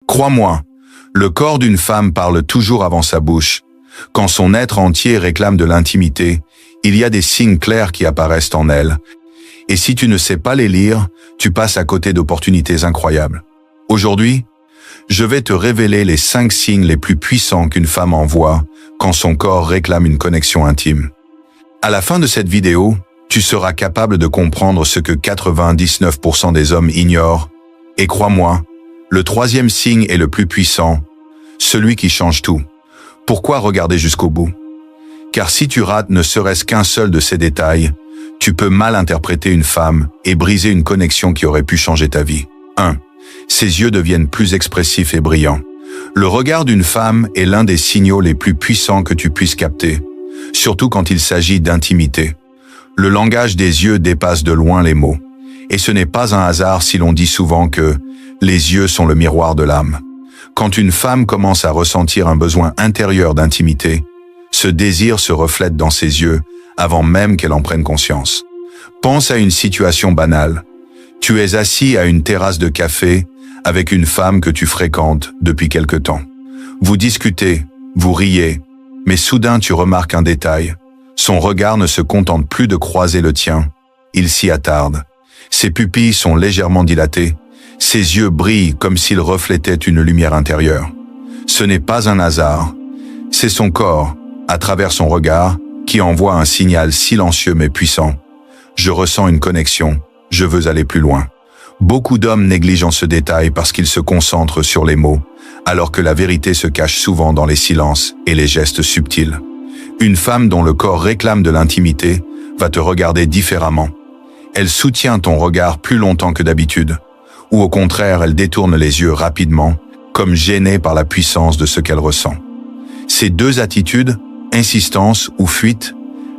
Crois-moi, le corps d'une femme parle toujours avant sa bouche. Quand son être entier réclame de l'intimité, il y a des signes clairs qui apparaissent en elle. Et si tu ne sais pas les lire, tu passes à côté d'opportunités incroyables. Aujourd'hui, je vais te révéler les 5 signes les plus puissants qu'une femme envoie quand son corps réclame une connexion intime. À la fin de cette vidéo, tu seras capable de comprendre ce que 99% des hommes ignorent. Et crois-moi, le 3e signe est le plus puissant, celui qui change tout. Pourquoi regarder jusqu'au bout? Car si tu rates ne serait-ce qu'un seul de ces détails, tu peux mal interpréter une femme et briser une connexion qui aurait pu changer ta vie. 1. Ses yeux deviennent plus expressifs et brillants. Le regard d'une femme est l'un des signaux les plus puissants que tu puisses capter, surtout quand il s'agit d'intimité. Le langage des yeux dépasse de loin les mots. Et ce n'est pas un hasard si l'on dit souvent que les yeux sont le miroir de l'âme. Quand une femme commence à ressentir un besoin intérieur d'intimité, ce désir se reflète dans ses yeux avant même qu'elle en prenne conscience. Pense à une situation banale. Tu es assis à une terrasse de café avec une femme que tu fréquentes depuis quelque temps. Vous discutez, vous riez, mais soudain tu remarques un détail. Son regard ne se contente plus de croiser le tien, il s'y attarde. Ses pupilles sont légèrement dilatées, ses yeux brillent comme s'ils reflétaient une lumière intérieure. Ce n'est pas un hasard, c'est son corps, à travers son regard, qui envoie un signal silencieux mais puissant. Je ressens une connexion, je veux aller plus loin. Beaucoup d'hommes négligent ce détail parce qu'ils se concentrent sur les mots, alors que la vérité se cache souvent dans les silences et les gestes subtils. Une femme dont le corps réclame de l'intimité va te regarder différemment. Elle soutient ton regard plus longtemps que d'habitude, ou au contraire, elle détourne les yeux rapidement, comme gênée par la puissance de ce qu'elle ressent. Ces 2 attitudes, insistance ou fuite,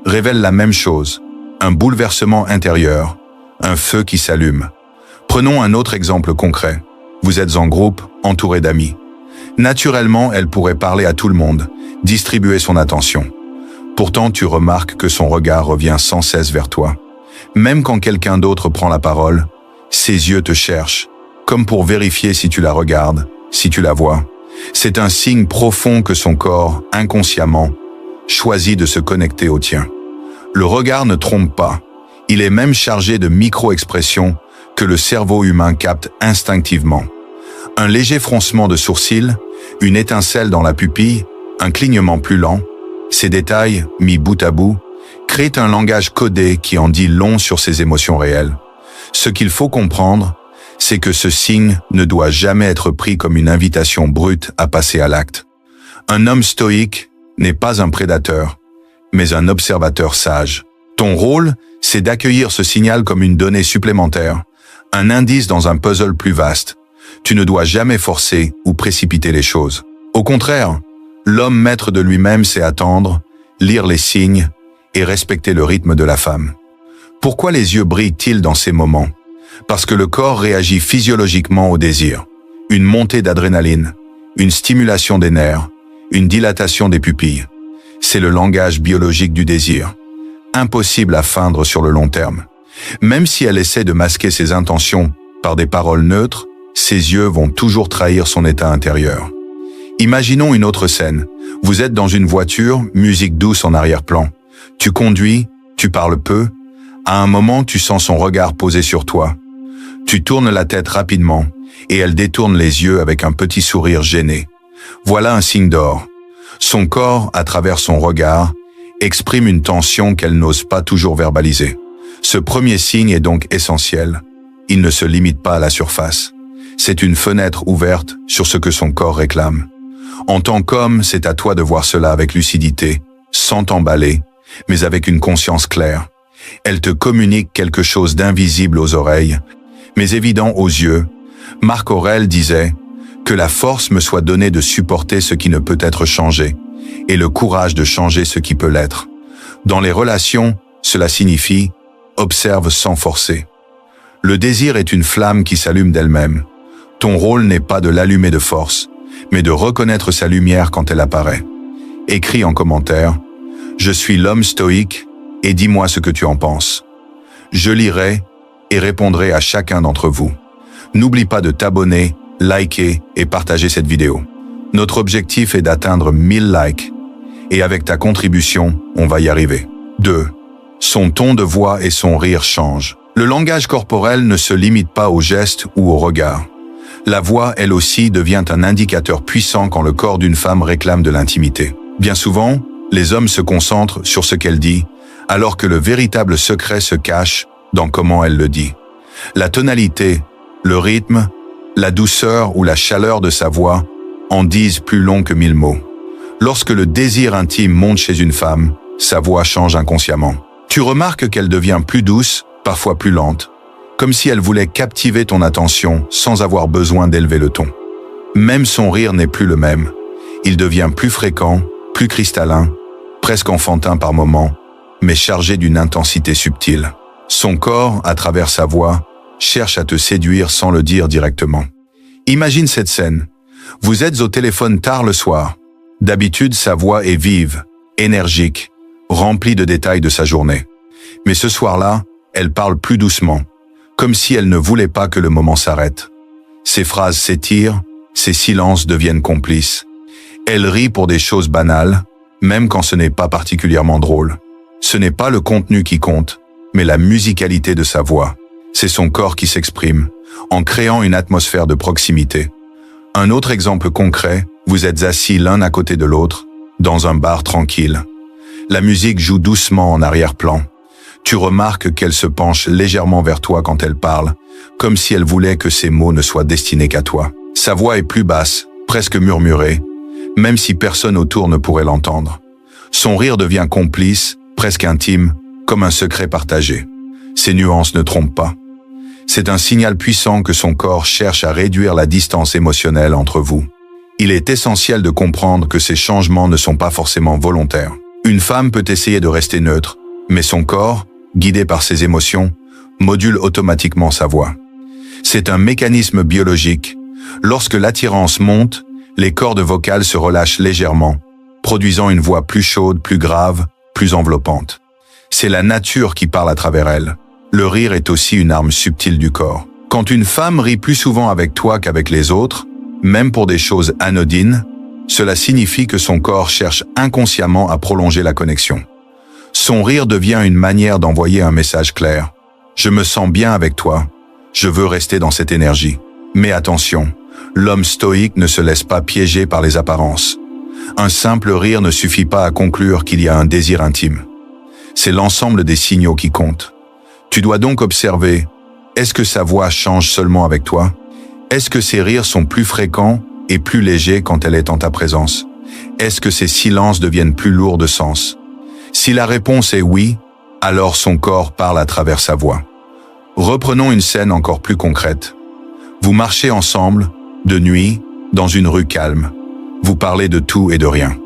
révèlent la même chose, un bouleversement intérieur, un feu qui s'allume. Prenons un autre exemple concret. Vous êtes en groupe, entouré d'amis. Naturellement, elle pourrait parler à tout le monde, distribuer son attention. Pourtant, tu remarques que son regard revient sans cesse vers toi. Même quand quelqu'un d'autre prend la parole, ses yeux te cherchent, comme pour vérifier si tu la regardes, si tu la vois. C'est un signe profond que son corps, inconsciemment, choisit de se connecter au tien. Le regard ne trompe pas. Il est même chargé de micro-expressions que le cerveau humain capte instinctivement. Un léger froncement de sourcils, une étincelle dans la pupille, un clignement plus lent, ces détails, mis bout à bout, créent un langage codé qui en dit long sur ses émotions réelles. Ce qu'il faut comprendre, c'est que ce signe ne doit jamais être pris comme une invitation brute à passer à l'acte. Un homme stoïque n'est pas un prédateur, mais un observateur sage. Ton rôle, c'est d'accueillir ce signal comme une donnée supplémentaire, un indice dans un puzzle plus vaste. Tu ne dois jamais forcer ou précipiter les choses. Au contraire, l'homme maître de lui-même sait attendre, lire les signes et respecter le rythme de la femme. Pourquoi les yeux brillent-ils dans ces moments? Parce que le corps réagit physiologiquement au désir. Une montée d'adrénaline, une stimulation des nerfs, une dilatation des pupilles. C'est le langage biologique du désir. Impossible à feindre sur le long terme. Même si elle essaie de masquer ses intentions par des paroles neutres, ses yeux vont toujours trahir son état intérieur. Imaginons une autre scène. Vous êtes dans une voiture, musique douce en arrière-plan. Tu conduis, tu parles peu. À un moment, tu sens son regard posé sur toi. Tu tournes la tête rapidement et elle détourne les yeux avec un petit sourire gêné. Voilà un signe d'or. Son corps, à travers son regard, exprime une tension qu'elle n'ose pas toujours verbaliser. Ce premier signe est donc essentiel. Il ne se limite pas à la surface. C'est une fenêtre ouverte sur ce que son corps réclame. En tant qu'homme, c'est à toi de voir cela avec lucidité, sans t'emballer, mais avec une conscience claire. Elle te communique quelque chose d'invisible aux oreilles, mais évident aux yeux. Marc Aurèle disait « Que la force me soit donnée de supporter ce qui ne peut être changé, et le courage de changer ce qui peut l'être. » Dans les relations, cela signifie « Observe sans forcer ». Le désir est une flamme qui s'allume d'elle-même. Ton rôle n'est pas de l'allumer de force, mais de reconnaître sa lumière quand elle apparaît. Écris en commentaire « Je suis l'homme stoïque et dis-moi ce que tu en penses. » Je lirai et répondrai à chacun d'entre vous. N'oublie pas de t'abonner likez et partagez cette vidéo. Notre objectif est d'atteindre 1000 likes. Et avec ta contribution, on va y arriver. 2. Son ton de voix et son rire changent. Le langage corporel ne se limite pas aux gestes ou au regard. La voix, elle aussi, devient un indicateur puissant quand le corps d'une femme réclame de l'intimité. Bien souvent, les hommes se concentrent sur ce qu'elle dit, alors que le véritable secret se cache dans comment elle le dit. La tonalité, le rythme, la douceur ou la chaleur de sa voix en disent plus long que 1000 mots. Lorsque le désir intime monte chez une femme, sa voix change inconsciemment. Tu remarques qu'elle devient plus douce, parfois plus lente, comme si elle voulait captiver ton attention sans avoir besoin d'élever le ton. Même son rire n'est plus le même. Il devient plus fréquent, plus cristallin, presque enfantin par moments, mais chargé d'une intensité subtile. Son corps, à travers sa voix, cherche à te séduire sans le dire directement. Imagine cette scène. Vous êtes au téléphone tard le soir. D'habitude, sa voix est vive, énergique, remplie de détails de sa journée. Mais ce soir-là, elle parle plus doucement, comme si elle ne voulait pas que le moment s'arrête. Ses phrases s'étirent, ses silences deviennent complices. Elle rit pour des choses banales, même quand ce n'est pas particulièrement drôle. Ce n'est pas le contenu qui compte, mais la musicalité de sa voix. C'est son corps qui s'exprime, en créant une atmosphère de proximité. Un autre exemple concret, vous êtes assis l'un à côté de l'autre, dans un bar tranquille. La musique joue doucement en arrière-plan. Tu remarques qu'elle se penche légèrement vers toi quand elle parle, comme si elle voulait que ses mots ne soient destinés qu'à toi. Sa voix est plus basse, presque murmurée, même si personne autour ne pourrait l'entendre. Son rire devient complice, presque intime, comme un secret partagé. Ses nuances ne trompent pas. C'est un signal puissant que son corps cherche à réduire la distance émotionnelle entre vous. Il est essentiel de comprendre que ces changements ne sont pas forcément volontaires. Une femme peut essayer de rester neutre, mais son corps, guidé par ses émotions, module automatiquement sa voix. C'est un mécanisme biologique. Lorsque l'attirance monte, les cordes vocales se relâchent légèrement, produisant une voix plus chaude, plus grave, plus enveloppante. C'est la nature qui parle à travers elle. Le rire est aussi une arme subtile du corps. Quand une femme rit plus souvent avec toi qu'avec les autres, même pour des choses anodines, cela signifie que son corps cherche inconsciemment à prolonger la connexion. Son rire devient une manière d'envoyer un message clair. Je me sens bien avec toi. Je veux rester dans cette énergie. Mais attention, l'homme stoïque ne se laisse pas piéger par les apparences. Un simple rire ne suffit pas à conclure qu'il y a un désir intime. C'est l'ensemble des signaux qui comptent. Tu dois donc observer, est-ce que sa voix change seulement avec toi? Est-ce que ses rires sont plus fréquents et plus légers quand elle est en ta présence? Est-ce que ses silences deviennent plus lourds de sens? Si la réponse est oui, alors son corps parle à travers sa voix. Reprenons une scène encore plus concrète. Vous marchez ensemble, de nuit, dans une rue calme. Vous parlez de tout et de rien.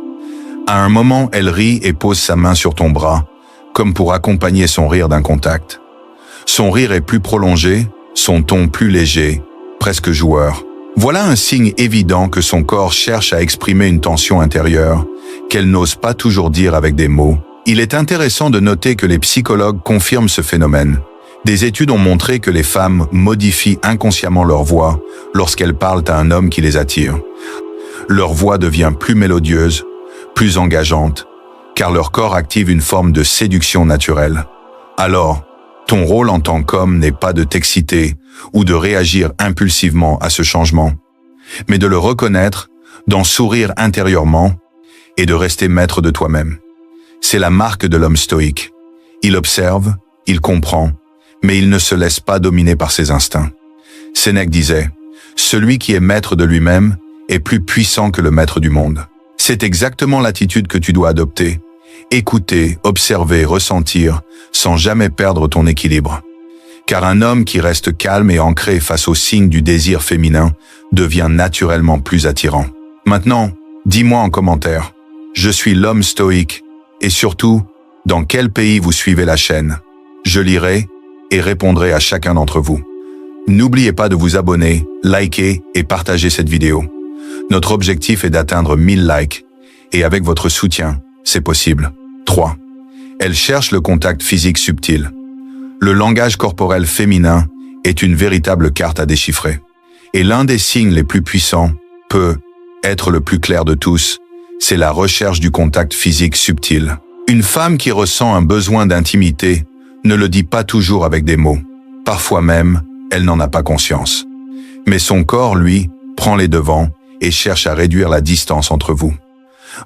À un moment, elle rit et pose sa main sur ton bras, comme pour accompagner son rire d'un contact. Son rire est plus prolongé, son ton plus léger, presque joueur. Voilà un signe évident que son corps cherche à exprimer une tension intérieure, qu'elle n'ose pas toujours dire avec des mots. Il est intéressant de noter que les psychologues confirment ce phénomène. Des études ont montré que les femmes modifient inconsciemment leur voix lorsqu'elles parlent à un homme qui les attire. Leur voix devient plus mélodieuse, plus engageante, car leur corps active une forme de séduction naturelle. Alors, ton rôle en tant qu'homme n'est pas de t'exciter ou de réagir impulsivement à ce changement, mais de le reconnaître, d'en sourire intérieurement et de rester maître de toi-même. C'est la marque de l'homme stoïque. Il observe, il comprend, mais il ne se laisse pas dominer par ses instincts. Sénèque disait, « Celui qui est maître de lui-même est plus puissant que le maître du monde. » C'est exactement l'attitude que tu dois adopter. Écouter, observer, ressentir, sans jamais perdre ton équilibre. Car un homme qui reste calme et ancré face aux signes du désir féminin devient naturellement plus attirant. Maintenant, dis-moi en commentaire, je suis l'homme stoïque, et surtout, dans quel pays vous suivez la chaîne? Je lirai et répondrai à chacun d'entre vous. N'oubliez pas de vous abonner, liker et partager cette vidéo. Notre objectif est d'atteindre 1000 likes, et avec votre soutien, c'est possible. 3. Elle cherche le contact physique subtil. Le langage corporel féminin est une véritable carte à déchiffrer. Et l'un des signes les plus puissants, peut être le plus clair de tous, c'est la recherche du contact physique subtil. Une femme qui ressent un besoin d'intimité ne le dit pas toujours avec des mots. Parfois même, elle n'en a pas conscience. Mais son corps, lui, prend les devants et cherche à réduire la distance entre vous.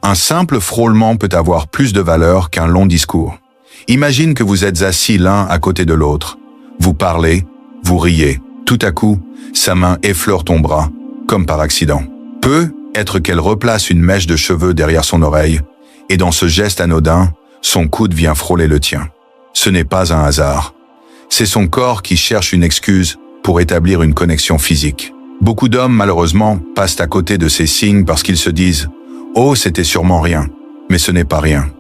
Un simple frôlement peut avoir plus de valeur qu'un long discours. Imagine que vous êtes assis l'un à côté de l'autre. Vous parlez, vous riez. Tout à coup, sa main effleure ton bras, comme par accident. Peut être qu'elle replace une mèche de cheveux derrière son oreille, et dans ce geste anodin, son coude vient frôler le tien. Ce n'est pas un hasard. C'est son corps qui cherche une excuse pour établir une connexion physique. Beaucoup d'hommes, malheureusement, passent à côté de ces signes parce qu'ils se disent « Oh, c'était sûrement rien ». Mais ce n'est pas rien.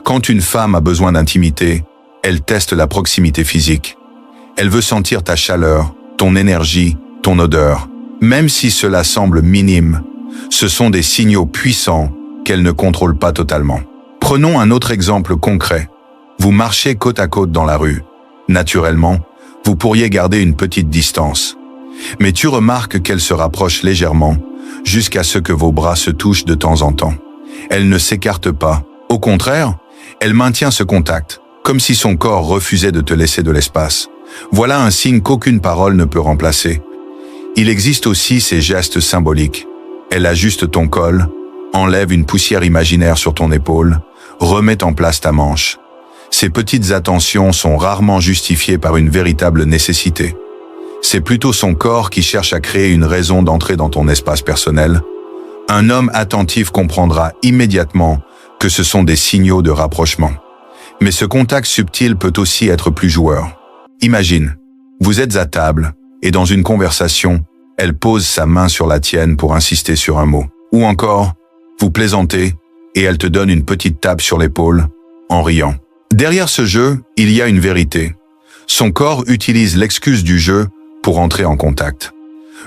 Quand une femme a besoin d'intimité, elle teste la proximité physique. Elle veut sentir ta chaleur, ton énergie, ton odeur. Même si cela semble minime, ce sont des signaux puissants qu'elle ne contrôle pas totalement. Prenons un autre exemple concret. Vous marchez côte à côte dans la rue. Naturellement, vous pourriez garder une petite distance. Mais tu remarques qu'elle se rapproche légèrement, jusqu'à ce que vos bras se touchent de temps en temps. Elle ne s'écarte pas. Au contraire, elle maintient ce contact, comme si son corps refusait de te laisser de l'espace. Voilà un signe qu'aucune parole ne peut remplacer. Il existe aussi ces gestes symboliques. Elle ajuste ton col, enlève une poussière imaginaire sur ton épaule, remet en place ta manche. Ces petites attentions sont rarement justifiées par une véritable nécessité. C'est plutôt son corps qui cherche à créer une raison d'entrer dans ton espace personnel. Un homme attentif comprendra immédiatement que ce sont des signaux de rapprochement. Mais ce contact subtil peut aussi être plus joueur. Imagine, vous êtes à table, et dans une conversation, elle pose sa main sur la tienne pour insister sur un mot. Ou encore, vous plaisantez, et elle te donne une petite tape sur l'épaule, en riant. Derrière ce jeu, il y a une vérité. Son corps utilise l'excuse du jeu pour entrer en contact.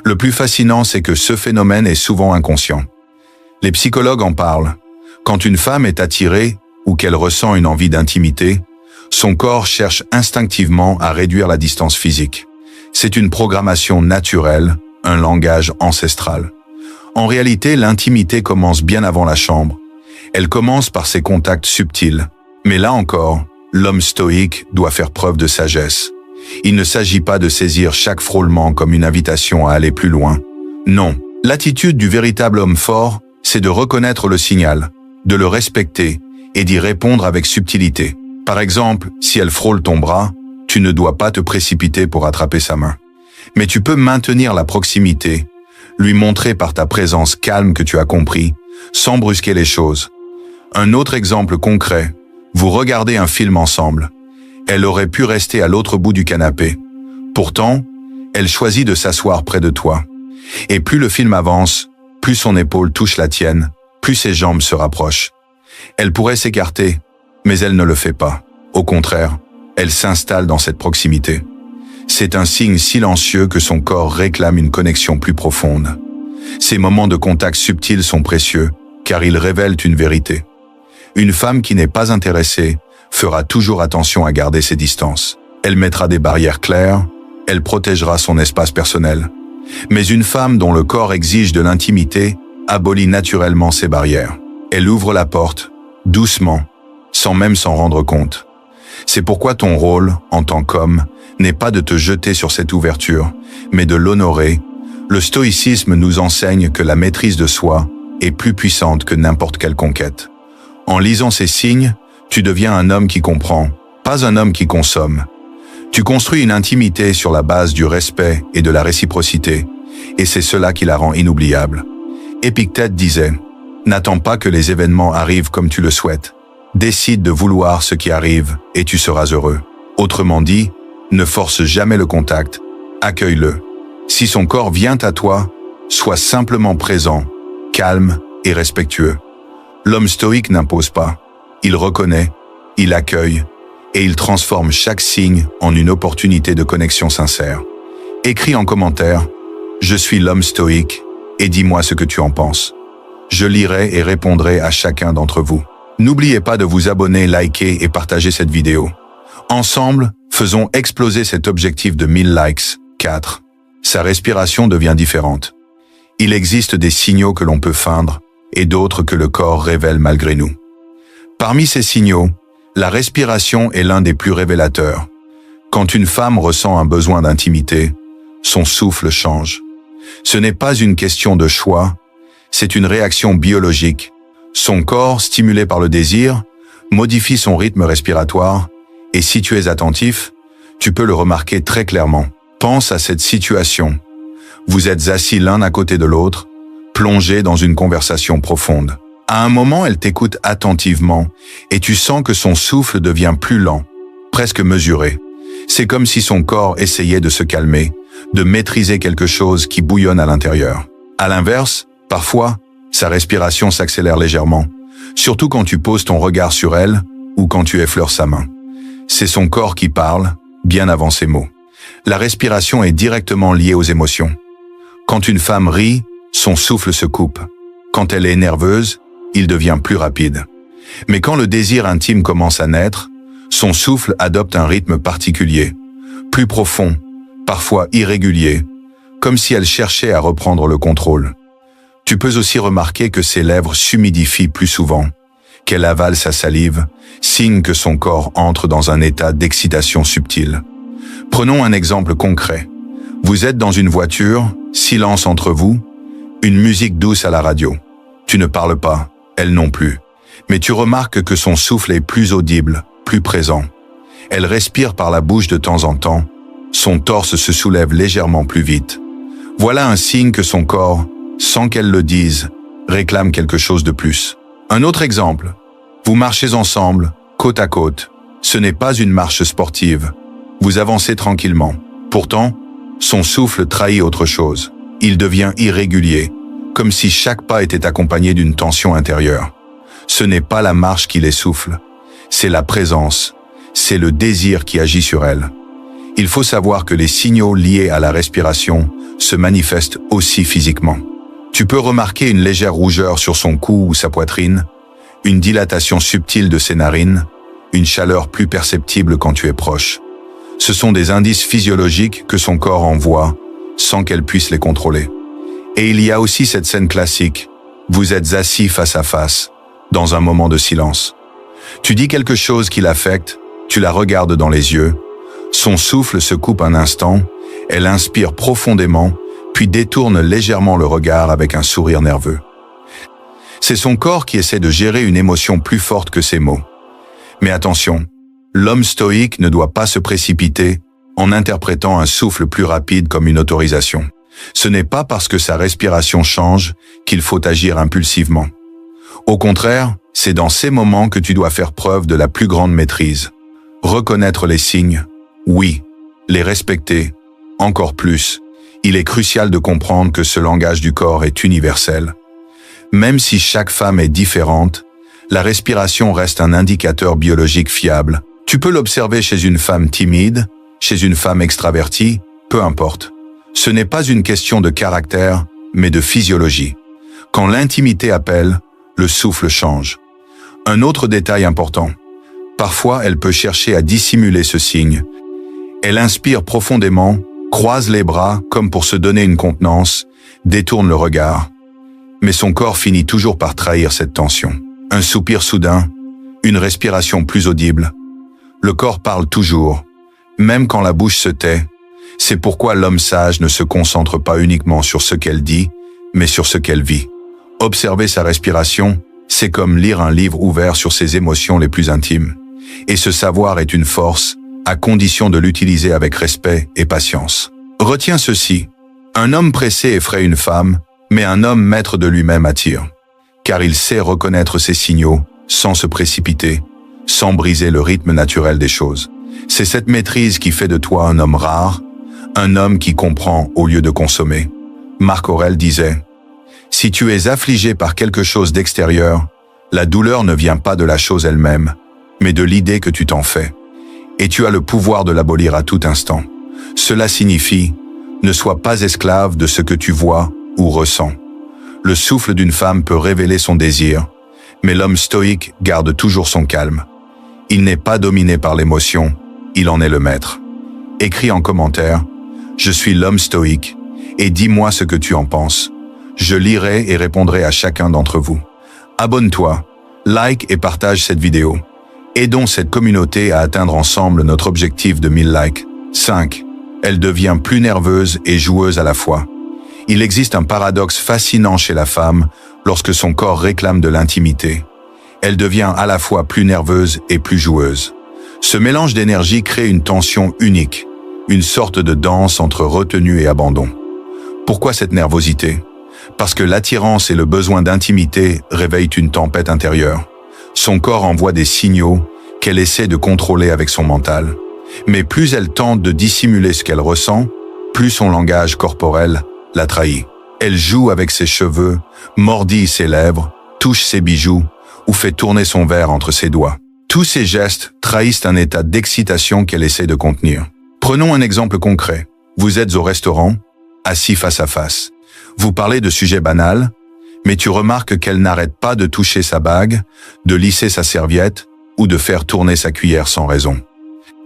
Le plus fascinant, c'est que ce phénomène est souvent inconscient. Les psychologues en parlent. Quand une femme est attirée ou qu'elle ressent une envie d'intimité, son corps cherche instinctivement à réduire la distance physique. C'est une programmation naturelle, un langage ancestral. En réalité, l'intimité commence bien avant la chambre. Elle commence par ces contacts subtils. Mais là encore, l'homme stoïque doit faire preuve de sagesse. Il ne s'agit pas de saisir chaque frôlement comme une invitation à aller plus loin. Non, l'attitude du véritable homme fort, c'est de reconnaître le signal, de le respecter et d'y répondre avec subtilité. Par exemple, si elle frôle ton bras, tu ne dois pas te précipiter pour attraper sa main. Mais tu peux maintenir la proximité, lui montrer par ta présence calme que tu as compris, sans brusquer les choses. Un autre exemple concret, vous regardez un film ensemble. Elle aurait pu rester à l'autre bout du canapé. Pourtant, elle choisit de s'asseoir près de toi. Et plus le film avance, plus son épaule touche la tienne, plus ses jambes se rapprochent. Elle pourrait s'écarter, mais elle ne le fait pas. Au contraire, elle s'installe dans cette proximité. C'est un signe silencieux que son corps réclame une connexion plus profonde. Ces moments de contact subtil sont précieux, car ils révèlent une vérité. Une femme qui n'est pas intéressée fera toujours attention à garder ses distances. Elle mettra des barrières claires, elle protégera son espace personnel. Mais une femme dont le corps exige de l'intimité abolit naturellement ces barrières. Elle ouvre la porte, doucement, sans même s'en rendre compte. C'est pourquoi ton rôle, en tant qu'homme, n'est pas de te jeter sur cette ouverture, mais de l'honorer. Le stoïcisme nous enseigne que la maîtrise de soi est plus puissante que n'importe quelle conquête. En lisant ces signes, tu deviens un homme qui comprend, pas un homme qui consomme. Tu construis une intimité sur la base du respect et de la réciprocité, et c'est cela qui la rend inoubliable. Épictète disait « N'attends pas que les événements arrivent comme tu le souhaites. Décide de vouloir ce qui arrive et tu seras heureux. » Autrement dit, ne force jamais le contact, accueille-le. Si son corps vient à toi, sois simplement présent, calme et respectueux. L'homme stoïque n'impose pas. Il reconnaît, il accueille, et il transforme chaque signe en une opportunité de connexion sincère. Écris en commentaire « Je suis l'homme stoïque » et dis-moi ce que tu en penses. Je lirai et répondrai à chacun d'entre vous. N'oubliez pas de vous abonner, liker et partager cette vidéo. Ensemble, faisons exploser cet objectif de 1000 likes. 4. sa respiration devient différente. Il existe des signaux que l'on peut feindre et d'autres que le corps révèle malgré nous. Parmi ces signaux, la respiration est l'un des plus révélateurs. Quand une femme ressent un besoin d'intimité, son souffle change. Ce n'est pas une question de choix, c'est une réaction biologique. Son corps, stimulé par le désir, modifie son rythme respiratoire, et si tu es attentif, tu peux le remarquer très clairement. Pense à cette situation. Vous êtes assis l'un à côté de l'autre, plongés dans une conversation profonde. À un moment, elle t'écoute attentivement, et tu sens que son souffle devient plus lent, presque mesuré. C'est comme si son corps essayait de se calmer, de maîtriser quelque chose qui bouillonne à l'intérieur. À l'inverse, parfois, sa respiration s'accélère légèrement, surtout quand tu poses ton regard sur elle ou quand tu effleures sa main. C'est son corps qui parle, bien avant ses mots. La respiration est directement liée aux émotions. Quand une femme rit, son souffle se coupe. Quand elle est nerveuse, il devient plus rapide. Mais quand le désir intime commence à naître, son souffle adopte un rythme particulier, plus profond, parfois irrégulier, comme si elle cherchait à reprendre le contrôle. Tu peux aussi remarquer que ses lèvres s'humidifient plus souvent, qu'elle avale sa salive, signe que son corps entre dans un état d'excitation subtile. Prenons un exemple concret. Vous êtes dans une voiture, silence entre vous, une musique douce à la radio. Tu ne parles pas, elle non plus, mais tu remarques que son souffle est plus audible, plus présent. Elle respire par la bouche de temps en temps, son torse se soulève légèrement plus vite. Voilà un signe que son corps, sans qu'elle le dise, réclame quelque chose de plus. Un autre exemple. Vous marchez ensemble, côte à côte. Ce n'est pas une marche sportive. Vous avancez tranquillement. Pourtant, son souffle trahit autre chose. Il devient irrégulier, comme si chaque pas était accompagné d'une tension intérieure. Ce n'est pas la marche qui l'essouffle, c'est la présence, c'est le désir qui agit sur elle. Il faut savoir que les signaux liés à la respiration se manifestent aussi physiquement. Tu peux remarquer une légère rougeur sur son cou ou sa poitrine, une dilatation subtile de ses narines, une chaleur plus perceptible quand tu es proche. Ce sont des indices physiologiques que son corps envoie, sans qu'elle puisse les contrôler. Et il y a aussi cette scène classique. Vous êtes assis face à face, dans un moment de silence. Tu dis quelque chose qui l'affecte, tu la regardes dans les yeux. Son souffle se coupe un instant, elle inspire profondément, puis détourne légèrement le regard avec un sourire nerveux. C'est son corps qui essaie de gérer une émotion plus forte que ses mots. Mais attention, l'homme stoïque ne doit pas se précipiter en interprétant un souffle plus rapide comme une autorisation. Ce n'est pas parce que sa respiration change qu'il faut agir impulsivement. Au contraire, c'est dans ces moments que tu dois faire preuve de la plus grande maîtrise. Reconnaître les signes, oui. Les respecter, encore plus. Il est crucial de comprendre que ce langage du corps est universel. Même si chaque femme est différente, la respiration reste un indicateur biologique fiable. Tu peux l'observer chez une femme timide, chez une femme extravertie, peu importe. Ce n'est pas une question de caractère, mais de physiologie. Quand l'intimité appelle, le souffle change. Un autre détail important. Parfois, elle peut chercher à dissimuler ce signe. Elle inspire profondément, croise les bras comme pour se donner une contenance, détourne le regard. Mais son corps finit toujours par trahir cette tension. Un soupir soudain, une respiration plus audible. Le corps parle toujours, même quand la bouche se tait. C'est pourquoi l'homme sage ne se concentre pas uniquement sur ce qu'elle dit, mais sur ce qu'elle vit. Observer sa respiration, c'est comme lire un livre ouvert sur ses émotions les plus intimes. Et ce savoir est une force, à condition de l'utiliser avec respect et patience. Retiens ceci. Un homme pressé effraie une femme, mais un homme maître de lui-même attire. Car il sait reconnaître ses signaux, sans se précipiter, sans briser le rythme naturel des choses. C'est cette maîtrise qui fait de toi un homme rare, un homme qui comprend au lieu de consommer. Marc Aurèle disait « Si tu es affligé par quelque chose d'extérieur, la douleur ne vient pas de la chose elle-même, mais de l'idée que tu t'en fais. Et tu as le pouvoir de l'abolir à tout instant. Cela signifie « Ne sois pas esclave de ce que tu vois ou ressens. » Le souffle d'une femme peut révéler son désir, mais l'homme stoïque garde toujours son calme. Il n'est pas dominé par l'émotion, il en est le maître. Écris en commentaire Je suis l'homme stoïque, et dis-moi ce que tu en penses. Je lirai et répondrai à chacun d'entre vous. Abonne-toi, like et partage cette vidéo. Aidons cette communauté à atteindre ensemble notre objectif de 1000 likes. 5. Elle devient plus nerveuse et joueuse à la fois. Il existe un paradoxe fascinant chez la femme lorsque son corps réclame de l'intimité. Elle devient à la fois plus nerveuse et plus joueuse. Ce mélange d'énergie crée une tension unique, une sorte de danse entre retenue et abandon. Pourquoi cette nervosité? Parce que l'attirance et le besoin d'intimité réveillent une tempête intérieure. Son corps envoie des signaux qu'elle essaie de contrôler avec son mental. Mais plus elle tente de dissimuler ce qu'elle ressent, plus son langage corporel la trahit. Elle joue avec ses cheveux, mordille ses lèvres, touche ses bijoux ou fait tourner son verre entre ses doigts. Tous ces gestes trahissent un état d'excitation qu'elle essaie de contenir. Prenons un exemple concret. Vous êtes au restaurant, assis face à face. Vous parlez de sujets banals, mais tu remarques qu'elle n'arrête pas de toucher sa bague, de lisser sa serviette ou de faire tourner sa cuillère sans raison.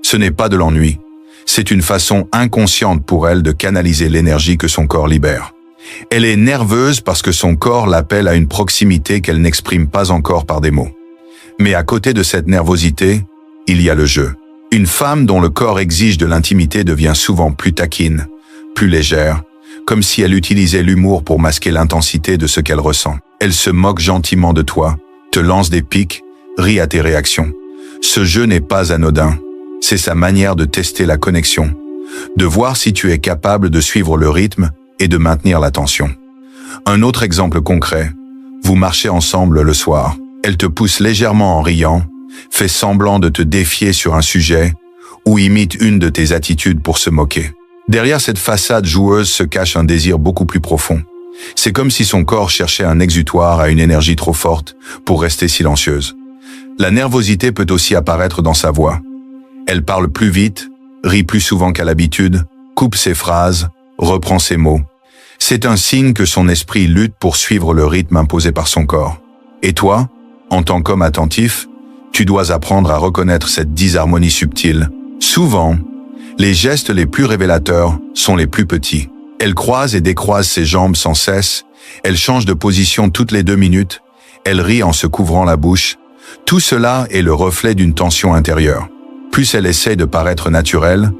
Ce n'est pas de l'ennui, c'est une façon inconsciente pour elle de canaliser l'énergie que son corps libère. Elle est nerveuse parce que son corps l'appelle à une proximité qu'elle n'exprime pas encore par des mots. Mais à côté de cette nervosité, il y a le jeu. Une femme dont le corps exige de l'intimité devient souvent plus taquine, plus légère, comme si elle utilisait l'humour pour masquer l'intensité de ce qu'elle ressent. Elle se moque gentiment de toi, te lance des piques, rit à tes réactions. Ce jeu n'est pas anodin, c'est sa manière de tester la connexion, de voir si tu es capable de suivre le rythme et de maintenir la tension. Un autre exemple concret, vous marchez ensemble le soir. Elle te pousse légèrement en riant, fait semblant de te défier sur un sujet ou imite une de tes attitudes pour se moquer. Derrière cette façade joueuse se cache un désir beaucoup plus profond. C'est comme si son corps cherchait un exutoire à une énergie trop forte pour rester silencieuse. La nervosité peut aussi apparaître dans sa voix. Elle parle plus vite, rit plus souvent qu'à l'habitude, coupe ses phrases, reprend ses mots. C'est un signe que son esprit lutte pour suivre le rythme imposé par son corps. Et toi, en tant qu'homme attentif, tu dois apprendre à reconnaître cette disharmonie subtile. Souvent, les gestes les plus révélateurs sont les plus petits. Elle croise et décroise ses jambes sans cesse, elle change de position toutes les 2 minutes, elle rit en se couvrant la bouche. Tout cela est le reflet d'une tension intérieure. Plus elle essaie de paraître naturelle,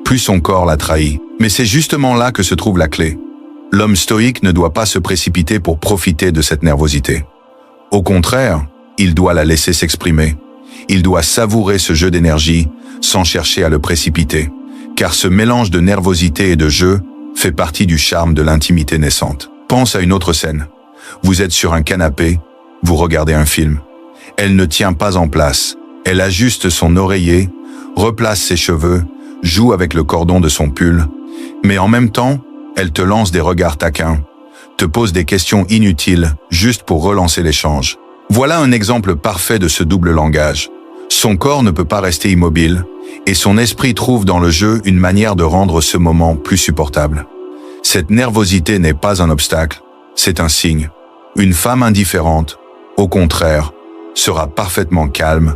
plus son corps la trahit. Mais c'est justement là que se trouve la clé. L'homme stoïque ne doit pas se précipiter pour profiter de cette nervosité. Au contraire, il doit la laisser s'exprimer. Il doit savourer ce jeu d'énergie sans chercher à le précipiter. Car ce mélange de nervosité et de jeu fait partie du charme de l'intimité naissante. Pense à une autre scène. Vous êtes sur un canapé, vous regardez un film. Elle ne tient pas en place. Elle ajuste son oreiller, replace ses cheveux, joue avec le cordon de son pull. Mais en même temps, elle te lance des regards taquins, te pose des questions inutiles juste pour relancer l'échange. Voilà un exemple parfait de ce double langage. Son corps ne peut pas rester immobile, et son esprit trouve dans le jeu une manière de rendre ce moment plus supportable. Cette nervosité n'est pas un obstacle, c'est un signe. Une femme indifférente, au contraire, sera parfaitement calme,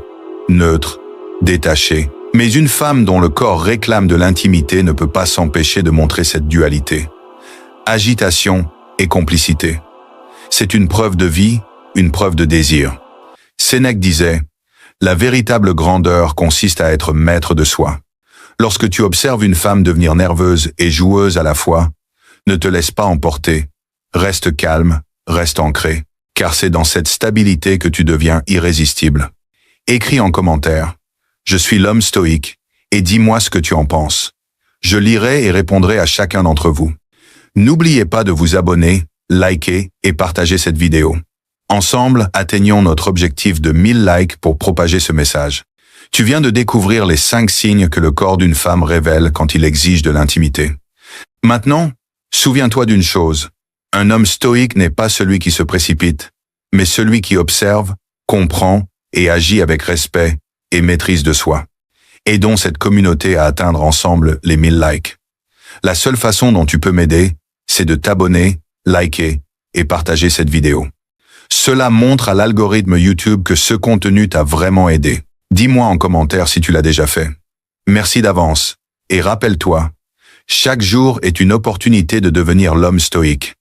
neutre, détachée. Mais une femme dont le corps réclame de l'intimité ne peut pas s'empêcher de montrer cette dualité. Agitation et complicité. C'est une preuve de vie, une preuve de désir. Sénèque disait « La véritable grandeur consiste à être maître de soi ». Lorsque tu observes une femme devenir nerveuse et joueuse à la fois, ne te laisse pas emporter. Reste calme, reste ancré, car c'est dans cette stabilité que tu deviens irrésistible. Écris en commentaire « Je suis l'homme stoïque » et dis-moi ce que tu en penses. Je lirai et répondrai à chacun d'entre vous. N'oubliez pas de vous abonner, liker et partager cette vidéo. Ensemble, atteignons notre objectif de 1000 likes pour propager ce message. Tu viens de découvrir les 5 signes que le corps d'une femme révèle quand il exige de l'intimité. Maintenant, souviens-toi d'une chose. Un homme stoïque n'est pas celui qui se précipite, mais celui qui observe, comprend et agit avec respect et maîtrise de soi. Aidons cette communauté à atteindre ensemble les 1000 likes. La seule façon dont tu peux m'aider, c'est de t'abonner, liker et partager cette vidéo. Cela montre à l'algorithme YouTube que ce contenu t'a vraiment aidé. Dis-moi en commentaire si tu l'as déjà fait. Merci d'avance. Et rappelle-toi, Chaque jour est une opportunité de devenir l'homme stoïque.